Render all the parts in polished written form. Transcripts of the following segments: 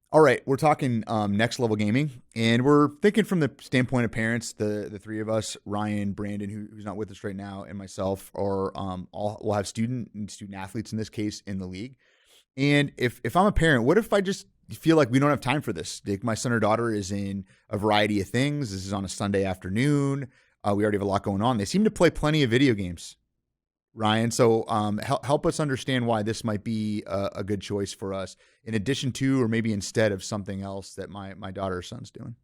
All right, we're talking next level gaming, and we're thinking from the standpoint of parents. The three of us, Ryan, Brandon, who's not with us right now, and myself, are all we'll have student athletes in this case in the league. And if I'm a parent, what if I just feel like we don't have time for this? Like my son or daughter is in a variety of things. This is on a Sunday afternoon. We already have a lot going on. They seem to play plenty of video games, Ryan. So help us understand why this might be a good choice for us, in addition to, or maybe instead of something else that my daughter or son's doing.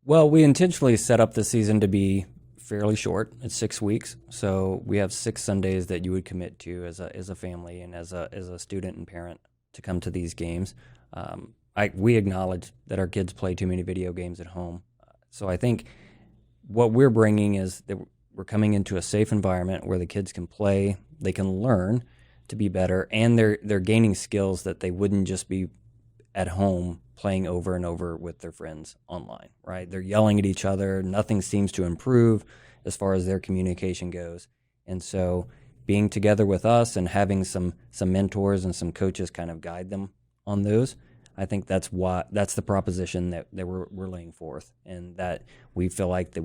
Well, we intentionally set up the season to be fairly short. It's 6 weeks, so we have 6 Sundays that you would commit to as a family and as a student and parent to come to these games. We acknowledge that our kids play too many video games at home, so I think what we're bringing is that we're coming into a safe environment where the kids can play, they can learn to be better, and they're gaining skills that they wouldn't just be at home playing over and over with their friends online, right? They're yelling at each other. Nothing seems to improve as far as their communication goes. And so being together with us and having some mentors and some coaches kind of guide them on those, I think that's the proposition that we're laying forth, and that we feel like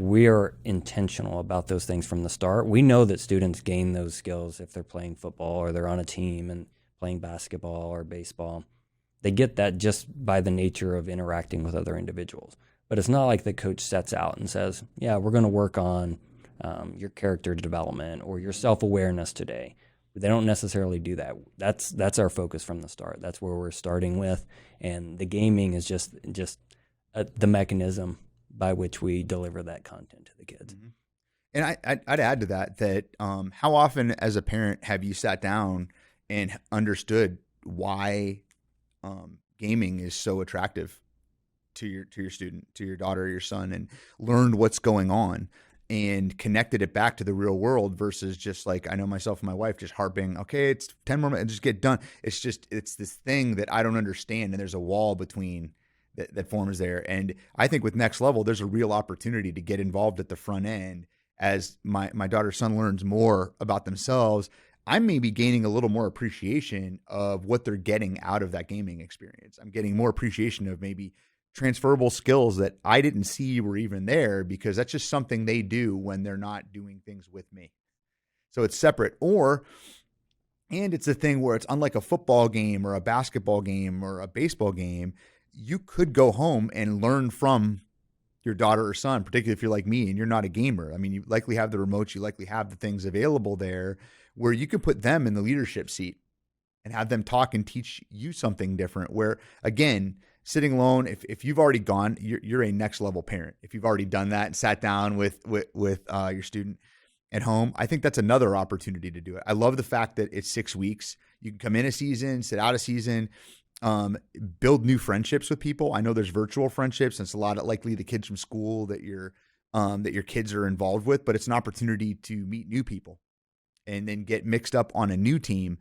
we are intentional about those things from the start. We know that students gain those skills if they're playing football or they're on a team and playing basketball or baseball. They get that just by the nature of interacting with other individuals. But it's not like the coach sets out and says, yeah, we're going to work on your character development or your self-awareness today. They don't necessarily do that. That's our focus from the start. That's where we're starting with. And the gaming is just the mechanism by which we deliver that content to the kids. Mm-hmm. And I'd add to that how often as a parent have you sat down and understood why gaming is so attractive to your student, to your daughter or your son, and learned what's going on and connected it back to the real world versus just like, I know myself and my wife just harping, okay, it's 10 more minutes, just get done. It's this thing that I don't understand, and there's a wall between that forms there. And I think with Next Level, there's a real opportunity to get involved at the front end as my daughter's son learns more about themselves. I'm maybe gaining a little more appreciation of what they're getting out of that gaming experience. I'm getting more appreciation of maybe transferable skills that I didn't see were even there, because that's just something they do when they're not doing things with me. So it's separate. And it's a thing where it's unlike a football game or a basketball game or a baseball game. You could go home and learn from your daughter or son, particularly if you're like me and you're not a gamer. I mean, you likely have the remotes, you likely have the things available there where you can put them in the leadership seat and have them talk and teach you something different. Where, again, sitting alone, if you've already gone, you're a next level parent. If you've already done that and sat down with your student at home, I think that's another opportunity to do it. I love the fact that it's 6 weeks. You can come in a season, sit out a season, build new friendships with people. I know there's virtual friendships, and it's a lot of likely the kids from school that your kids are involved with, but it's an opportunity to meet new people and then get mixed up on a new team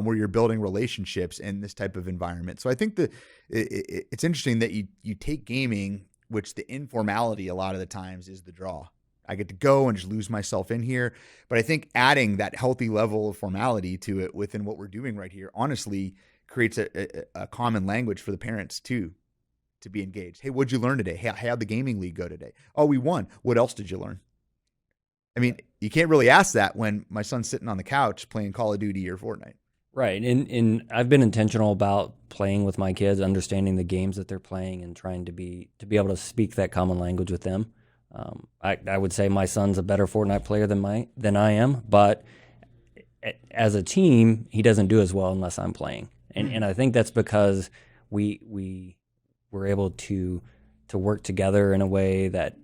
where you're building relationships in this type of environment. So I think that it's interesting that you take gaming, which the informality a lot of the times is the draw. I get to go and just lose myself in here. But I think adding that healthy level of formality to it within what we're doing right here, honestly, creates a common language for the parents too, to be engaged. Hey, what'd you learn today? Hey, how'd the gaming league go today? Oh, we won. What else did you learn? I mean, you can't really ask that when my son's sitting on the couch playing Call of Duty or Fortnite. Right. And I've been intentional about playing with my kids, understanding the games that they're playing and trying to be able to speak that common language with them. I would say my son's a better Fortnite player than I am, but as a team, he doesn't do as well unless I'm playing. And I think that's because we were able to work together in a way that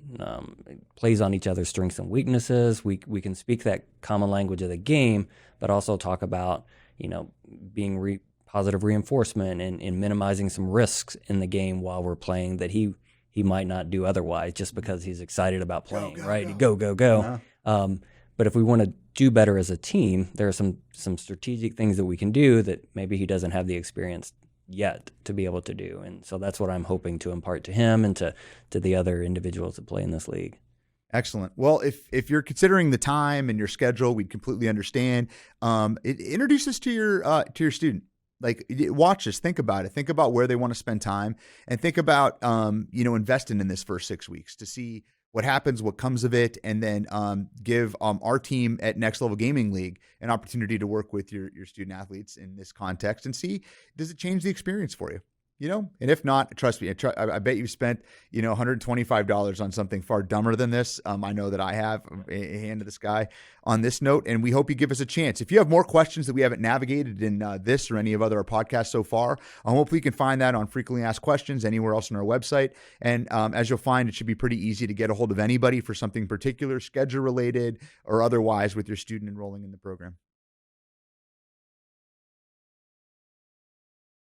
plays on each other's strengths and weaknesses. We can speak that common language of the game, but also talk about being positive reinforcement and minimizing some risks in the game while we're playing that he might not do otherwise, just because he's excited about playing. Go. Uh-huh. But if we want to do better as a team, there are some strategic things that we can do that maybe he doesn't have the experience yet to be able to do. And so that's what I'm hoping to impart to him and to the other individuals that play in this league. Excellent. Well, if you're considering the time and your schedule, we'd completely understand. Introduce us to your student. Like, watch this, think about it, think about where they want to spend time, and think about, investing in this first 6 weeks to see what happens, what comes of it, and then give our team at Next Level Gaming League an opportunity to work with your student athletes in this context and see, does it change the experience for you? And if not, trust me, I bet you've spent, $125 on something far dumber than this. I know that I have, a hand to the sky on this note, and we hope you give us a chance. If you have more questions that we haven't navigated in this or any of other podcasts so far, hopefully you can find that on Frequently Asked Questions anywhere else on our website. And as you'll find, it should be pretty easy to get a hold of anybody for something particular, schedule related or otherwise, with your student enrolling in the program.